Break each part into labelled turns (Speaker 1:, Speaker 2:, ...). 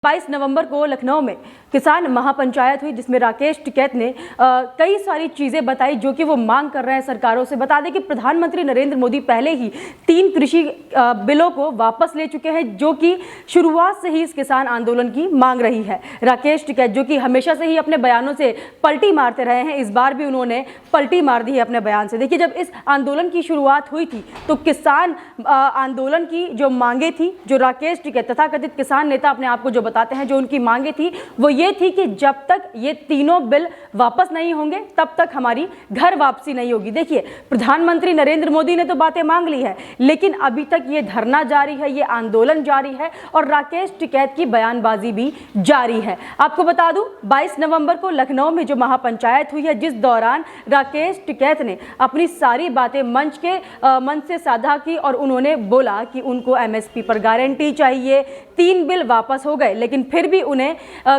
Speaker 1: 22 नवंबर को लखनऊ में किसान महापंचायत हुई, जिसमें राकेश टिकैत ने कई सारी चीज़ें बताई जो कि वो मांग कर रहे हैं सरकारों से। बता दें कि प्रधानमंत्री नरेंद्र मोदी पहले ही 3 कृषि बिलों को वापस ले चुके हैं, जो कि शुरुआत से ही इस किसान आंदोलन की मांग रही है। राकेश टिकैत जो कि हमेशा से ही अपने बयानों से पलटी मारते रहे हैं, इस बार भी उन्होंने पलटी मार दी है अपने बयान से। देखिए, जब इस आंदोलन की शुरुआत हुई थी तो किसान आंदोलन की जो मांगे थी, जो राकेश टिकैत तथाकथित किसान नेता अपने आप को जो बताते हैं, जो उनकी मांगे थी वो ये थी कि जब तक ये तीनों बिल वापस नहीं होंगे तब तक हमारी घर वापसी नहीं होगी। देखिए, प्रधानमंत्री नरेंद्र मोदी ने तो बातें मांग ली है, लेकिन अभी तक ये धरना जारी है, ये आंदोलन जारी है और राकेश टिकैत की बयानबाजी भी जारी है। आपको बता दूं, 22 नवंबर को लखनऊ में जो महापंचायत हुई है, जिस दौरान राकेश टिकैत ने अपनी सारी बातें मंच से साझा की और उन्होंने बोला कि उनको एमएसपी पर गारंटी चाहिए। 3 बिल वापस हो गए, लेकिन फिर भी उन्हें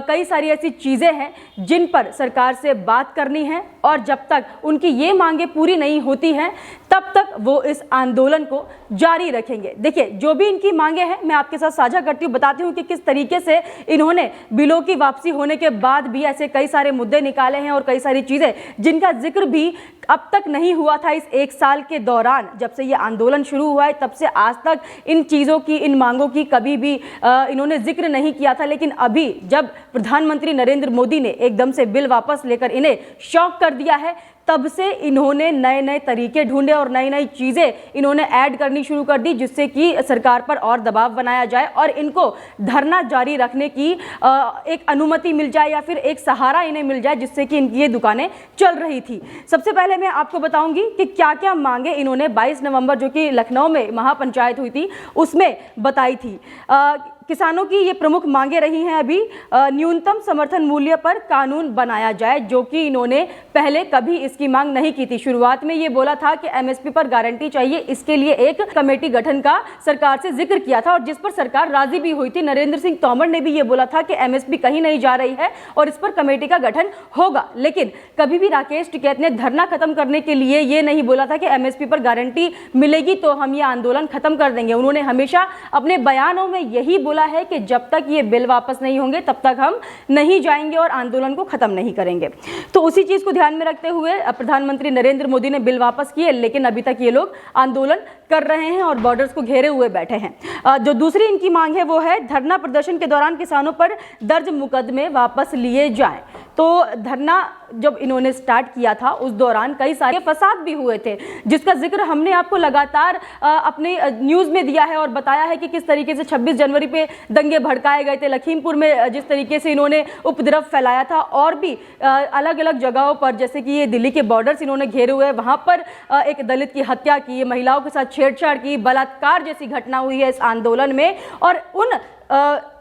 Speaker 1: कई सारी ऐसी चीज़ें हैं जिन पर सरकार से बात करनी है और जब तक उनकी ये मांगे पूरी नहीं होती हैं तब तक वो इस आंदोलन को जारी रखेंगे। देखिए, जो भी इनकी मांगे हैं मैं आपके साथ साझा करती हूँ, बताती हूँ कि किस तरीके से इन्होंने बिलों की वापसी होने के बाद भी ऐसे कई सारे मुद्दे निकाले हैं और कई सारी चीज़ें जिनका जिक्र भी अब तक नहीं हुआ था इस 1 साल के दौरान। जब से ये आंदोलन शुरू हुआ है तब से आज तक इन चीज़ों की, इन मांगों की कभी भी इन्होंने जिक्र नहीं किया था, लेकिन अभी जब प्रधानमंत्री नरेंद्र मोदी ने एकदम से बिल वापस लेकर इन्हें शॉक कर दिया है, तब से इन्होंने नए नए तरीके ढूंढे और नई नई चीज़ें इन्होंने ऐड करनी शुरू कर दी, जिससे कि सरकार पर और दबाव बनाया जाए और इनको धरना जारी रखने की एक अनुमति मिल जाए या फिर एक सहारा इन्हें मिल जाए, जिससे कि इनकी ये दुकानें चल रही थी। सबसे पहले मैं आपको बताऊंगी कि क्या क्या मांगे इन्होंने 22 नवंबर जो कि लखनऊ में महापंचायत हुई थी उसमें बताई थी। किसानों की ये प्रमुख मांगे रही हैं अभी न्यूनतम समर्थन मूल्य पर कानून बनाया जाए, जो कि इन्होंने पहले कभी इसकी मांग नहीं की थी। शुरुआत में ये बोला था कि एमएसपी पर गारंटी चाहिए, इसके लिए एक कमेटी गठन का सरकार से जिक्र किया था और जिस पर सरकार राजी भी हुई थी। नरेंद्र सिंह तोमर ने भी ये बोला था कि एमएसपी कहीं नहीं जा रही है और इस पर कमेटी का गठन होगा, लेकिन कभी भी राकेश टिकैत ने धरना खत्म करने के लिए ये नहीं बोला था कि एमएसपी पर गारंटी मिलेगी तो हम ये आंदोलन खत्म कर देंगे। उन्होंने हमेशा अपने बयानों में यही बोला है कि जब तक ये बिल वापस नहीं होंगे तब तक हम नहीं जाएंगे और आंदोलन को खत्म नहीं करेंगे। तो उसी चीज को ध्यान में रखते हुए प्रधानमंत्री नरेंद्र मोदी ने बिल वापस किए, लेकिन अभी तक ये लोग आंदोलन कर रहे हैं और बॉर्डर्स को घेरे हुए बैठे हैं। जो दूसरी इनकी मांग है वो है धरना प्रदर्शन के दौरान किसानों पर दर्ज मुकदमे वापस लिए जाएं। तो धरना जब इन्होंने स्टार्ट किया था उस दौरान कई सारे फसाद भी हुए थे, जिसका जिक्र हमने आपको लगातार अपने न्यूज़ में दिया है और बताया है कि किस तरीके से 26 जनवरी पे दंगे भड़काए गए थे। लखीमपुर में जिस तरीके से इन्होंने उपद्रव फैलाया था और भी अलग अलग जगहों पर, जैसे कि ये दिल्ली के बॉर्डर्स इन्होंने घेरे हुए, वहाँ पर एक दलित की हत्या की, महिलाओं के साथ छेड़छाड़ की, बलात्कार जैसी घटना हुई है इस आंदोलन में। और उन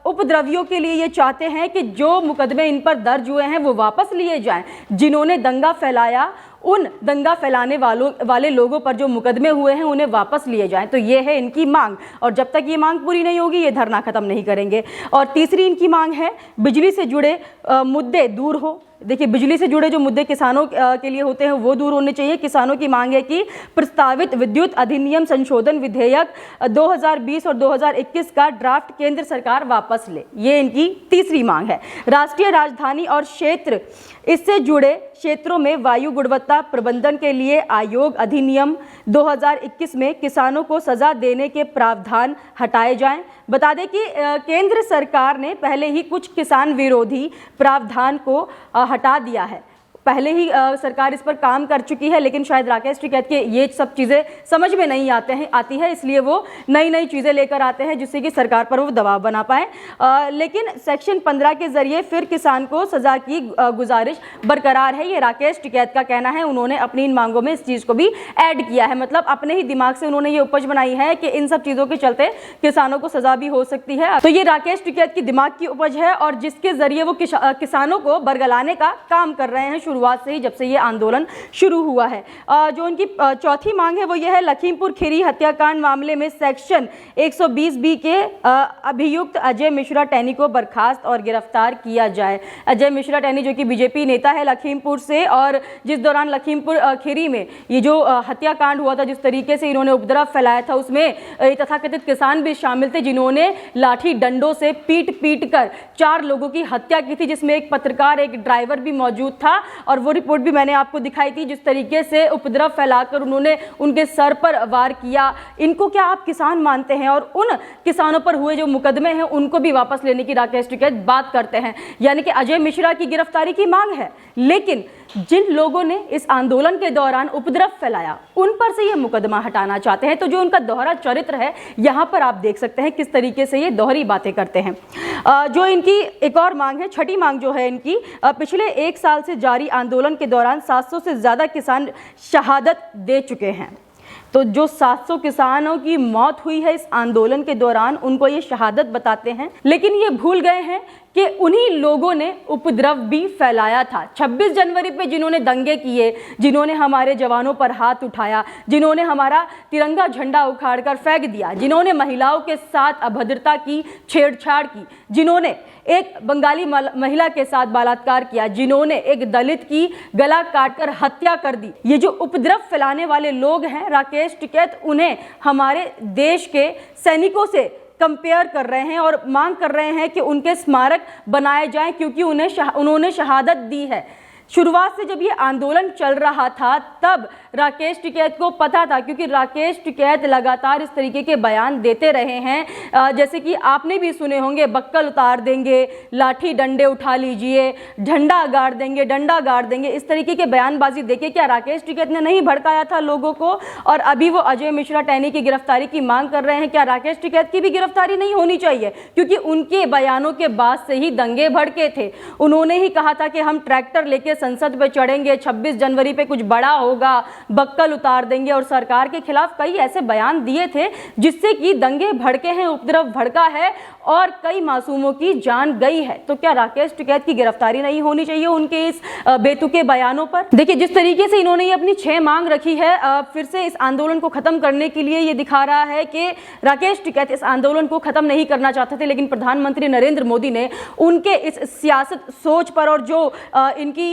Speaker 1: उपद्रवियों के लिए ये चाहते हैं कि जो मुकदमे इन पर दर्ज हुए हैं वो वापस लिए जाएं। जिन्होंने दंगा फैलाया, उन दंगा फैलाने वाले लोगों पर जो मुकदमे हुए हैं उन्हें वापस लिए जाएं। तो ये है इनकी मांग और जब तक ये मांग पूरी नहीं होगी ये धरना खत्म नहीं करेंगे। और तीसरी इनकी मांग है बिजली से जुड़े मुद्दे दूर हो। देखिए, बिजली से जुड़े जो मुद्दे किसानों के लिए होते हैं वो दूर होने चाहिए। किसानों की मांग है कि प्रस्तावित विद्युत अधिनियम संशोधन विधेयक 2020 और 2021 का ड्राफ्ट केंद्र सरकार वापस ले, ये इनकी तीसरी मांग है। राष्ट्रीय राजधानी और क्षेत्र, इससे जुड़े क्षेत्रों में वायु गुणवत्ता प्रबंधन के लिए आयोग अधिनियम 2021 में किसानों को सजा देने के प्रावधान हटाए जाएं। बता दें कि केंद्र सरकार ने पहले ही कुछ किसान विरोधी प्रावधान को हटा दिया है। पहले ही सरकार इस पर काम कर चुकी है, लेकिन शायद राकेश टिकैत के ये सब चीज़ें समझ में नहीं आती है, इसलिए वो नई नई चीज़ें लेकर आते हैं जिससे कि सरकार पर वो दबाव बना पाए। लेकिन सेक्शन 15 के जरिए फिर किसान को सजा की गुजारिश बरकरार है, ये राकेश टिकैत का कहना है। उन्होंने अपनी इन मांगों में इस चीज़ को भी ऐड किया है, मतलब अपने ही दिमाग से उन्होंने ये उपज बनाई है कि इन सब चीज़ों के चलते किसानों को सजा भी हो सकती है। तो ये राकेश टिकैत की दिमाग की उपज है और जिसके जरिए वो किसानों को बरगलाने का काम कर रहे हैं। शुरुआत से ही, जब से ये आंदोलन शुरू हुआ है। जो उनकी चौथी मांग है वो ये है, लखीमपुर खीरी हत्याकांड मामले में सेक्शन 120B के अभियुक्त अजय मिश्रा टैनी को बर्खास्त और गिरफ्तार किया जाए। अजय मिश्रा टैनी जो कि बीजेपी नेता है लखीमपुर से, और जिस दौरान लखीमपुर खीरी में ये जो हत्याकांड हुआ था, जिस तरीके से इन्होंने उपद्रव फैलाया था, उसमें तथाकथित किसान भी शामिल थे जिन्होंने लाठी डंडों से पीट कर 4 लोगों की हत्या की थी, जिसमें एक पत्रकार, एक ड्राइवर भी मौजूद था। और वो रिपोर्ट भी मैंने आपको दिखाई थी, जिस तरीके से उपद्रव फैलाकर उन्होंने उनके सर पर वार किया। इनको क्या आप किसान मानते हैं? और उन किसानों पर हुए जो मुकदमे हैं उनको भी वापस लेने की राकेश टिकैत बात करते हैं, यानी कि अजय मिश्रा की गिरफ्तारी की मांग है। लेकिन जिन लोगों ने इस आंदोलन के दौरान उपद्रव फैलाया उन पर से ये मुकदमा हटाना चाहते हैं। तो जो उनका दोहरा चरित्र है, यहाँ पर आप देख सकते हैं किस तरीके से ये दोहरी बातें करते हैं। जो इनकी एक और मांग है, छठी मांग जो है इनकी, पिछले 1 साल से जारी आंदोलन के दौरान 700 से ज़्यादा किसान शहादत दे चुके हैं। तो जो 700 किसानों की मौत हुई है इस आंदोलन के दौरान, उनको ये शहादत बताते हैं, लेकिन ये भूल गए हैं कि उन्हीं लोगों ने उपद्रव भी फैलाया था। 26 जनवरी पे जिन्होंने दंगे किए, जिन्होंने हमारे जवानों पर हाथ उठाया, जिन्होंने हमारा तिरंगा झंडा उखाड़कर फेंक दिया, जिन्होंने महिलाओं के साथ अभद्रता की, छेड़छाड़ की, जिन्होंने एक बंगाली महिला के साथ बलात्कार किया, जिन्होंने एक दलित की गला काटकर हत्या कर दी, ये जो उपद्रव फैलाने वाले लोग हैं, राकेश टिकैत उन्हें हमारे देश के सैनिकों से कंपेयर कर रहे हैं और मांग कर रहे हैं कि उनके स्मारक बनाए जाएं, क्योंकि उन्होंने शहादत दी है। शुरुआत से जब ये आंदोलन चल रहा था तब राकेश टिकैत को पता था, क्योंकि राकेश टिकैत लगातार इस तरीके के बयान देते रहे हैं, जैसे कि आपने भी सुने होंगे, बक्कल उतार देंगे, लाठी डंडे उठा लीजिए, झंडा गाड़ देंगे, डंडा गाड़ देंगे, इस तरीके के बयानबाजी देके क्या राकेश टिकैत ने नहीं भड़काया था लोगों को? और अभी वो अजय मिश्रा टैनी की गिरफ्तारी की मांग कर रहे हैं। क्या राकेश टिकैत की भी गिरफ्तारी नहीं होनी चाहिए? क्योंकि उनके बयानों के बाद से ही दंगे भड़के थे। उन्होंने ही कहा था कि हम ट्रैक्टर लेके संसद पे चढ़ेंगे, 26 जनवरी पे कुछ बड़ा होगा, बक्कल उतार देंगे, और सरकार के खिलाफ कई ऐसे बयान दिए थे जिससे कि दंगे भड़के हैं, उपद्रव भड़का है और कई मासूमों की जान गई है। तो क्या राकेश टिकैत की गिरफ्तारी नहीं होनी चाहिए उनके इस बेतुके बयानों पर? देखिए, जिस तरीके से इन्होंने ये अपनी 6 मांग रखी है, फिर से इस आंदोलन को खत्म करने के लिए ये दिखा रहा है कि राकेश टिकैत इस आंदोलन को खत्म नहीं करना चाहते थे, लेकिन प्रधानमंत्री नरेंद्र मोदी ने उनके इस सियासत सोच पर और जो इनकी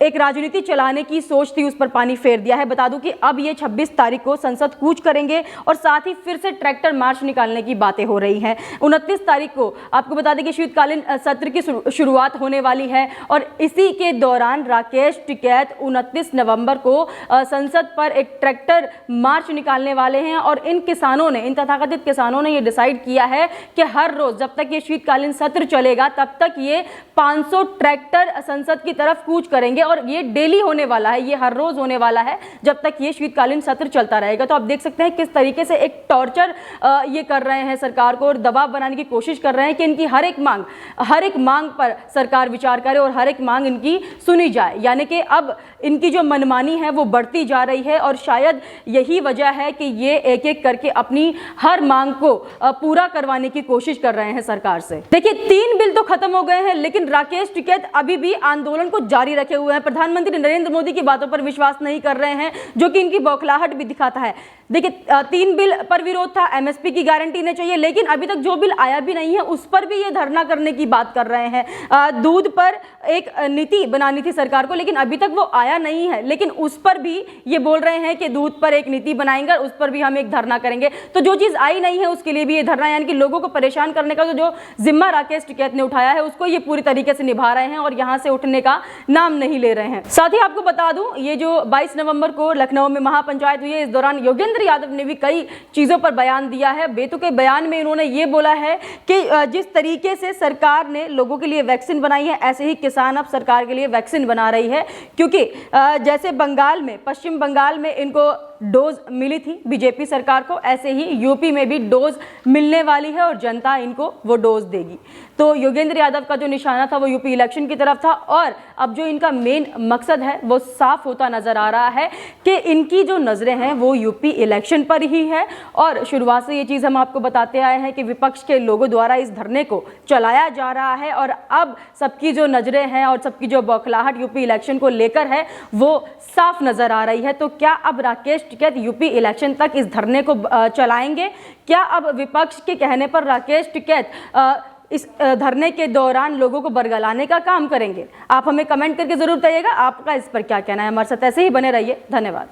Speaker 1: एक राजनीति चलाने की सोच थी उस पर पानी फेर दिया है। बता दूं कि अब ये 26 तारीख को संसद कूच करेंगे और साथ ही फिर से ट्रैक्टर मार्च निकालने की बातें हो रही हैं। 29 तारीख को आपको बता दें कि शीतकालीन सत्र की शुरुआत होने वाली है और इसी के दौरान राकेश टिकैत 29 नवंबर को संसद पर एक ट्रैक्टर मार्च निकालने वाले हैं। और इन किसानों ने, इन तथाकथित किसानों ने ये डिसाइड किया है कि हर रोज जब तक ये शीतकालीन सत्र चलेगा तब तक ये 500 ट्रैक्टर संसद की तरफ कूच करेंगे और ये डेली होने वाला है, ये हर रोज होने वाला है जब तक ये शीतकालीन सत्र चलता रहेगा। तो आप देख सकते हैं किस तरीके से एक टॉर्चर ये कर रहे हैं सरकार को और दबाव बनाने की कोशिश कर रहे हैं कि इनकी हर एक मांग पर सरकार विचार करे और हर एक मांग इनकी सुनी जाए। यानी कि अब इनकी जो मनमानी है वो बढ़ती जा रही है और शायद यही वजह है कि ये एक एक करके अपनी हर मांग को पूरा करवाने की कोशिश कर रहे हैं सरकार से। देखिए, 3 बिल तो खत्म हो गए हैं, लेकिन राकेश टिकैत अभी भी आंदोलन को जारी रखे हुए हैं। प्रधानमंत्री नरेंद्र मोदी की बातों पर विश्वास नहीं कर रहे हैं, जो कि इनकी बौखलाहट भी दिखाता है। देखिए, 3 बिल पर विरोध था, एमएसपी की गारंटी नहीं चाहिए, लेकिन अभी तक जो बिल आया भी नहीं है उस पर भी ये धरना करने की बात कर रहे हैं। दूध पर एक नीति बनानी थी सरकार को, लेकिन अभी तक वो आया नहीं है, लेकिन उस पर भी ये बोल रहे हैं कि दूध पर एक नीति बनाएंगे, उस पर भी हम एक धरना करेंगे। तो जो चीज आई नहीं है उसके लिए भी ये धरना, यानी कि लोगों को परेशान करने का जो जिम्मा राकेश टिकैत ने उठाया है उसको ये पूरी तरीके से निभा रहे हैं और यहाँ से उठने का नाम नहीं ले रहे हैं। साथ ही आपको बता दूं, ये जो 22 नवंबर को लखनऊ में महापंचायत हुई है, इस दौरान योगेंद्र यादव ने भी कई चीजों पर बयान दिया है। बेतुके बयान में इन्होंने ये बोला है कि जिस तरीके से सरकार ने लोगों के लिए वैक्सीन बनाई है, ऐसे ही किसान अब सरकार के लिए वैक्सीन बना रही है। क्योंकि जैसे बंगाल में, पश्चिम बंगाल में इनको डोज मिली थी बीजेपी सरकार को, ऐसे ही यूपी में भी डोज मिलने वाली है और जनता इनको वो डोज देगी। तो योगेंद्र यादव का जो निशाना था वो यूपी इलेक्शन की तरफ था और अब जो इनका मेन मेन मकसद है वो साफ होता नजर आ रहा है कि इनकी जो नज़रें हैं वो यूपी इलेक्शन पर ही है। और शुरुआत से ये चीज़ हम आपको बताते आए हैं कि विपक्ष के लोगों द्वारा इस धरने को चलाया जा रहा है और अब सबकी जो नज़रें हैं और सबकी जो बौखलाहट यूपी इलेक्शन को लेकर है वो साफ नज़र आ रही है। तो क्या अब राकेश टिकैत यूपी इलेक्शन तक इस धरने को चलाएंगे? क्या अब विपक्ष के कहने पर राकेश टिकैत इस धरने के दौरान लोगों को बरगलाने का काम करेंगे? आप हमें कमेंट करके ज़रूर बताइएगा आपका इस पर क्या कहना है। हमारे साथ ऐसे ही बने रहिए। धन्यवाद।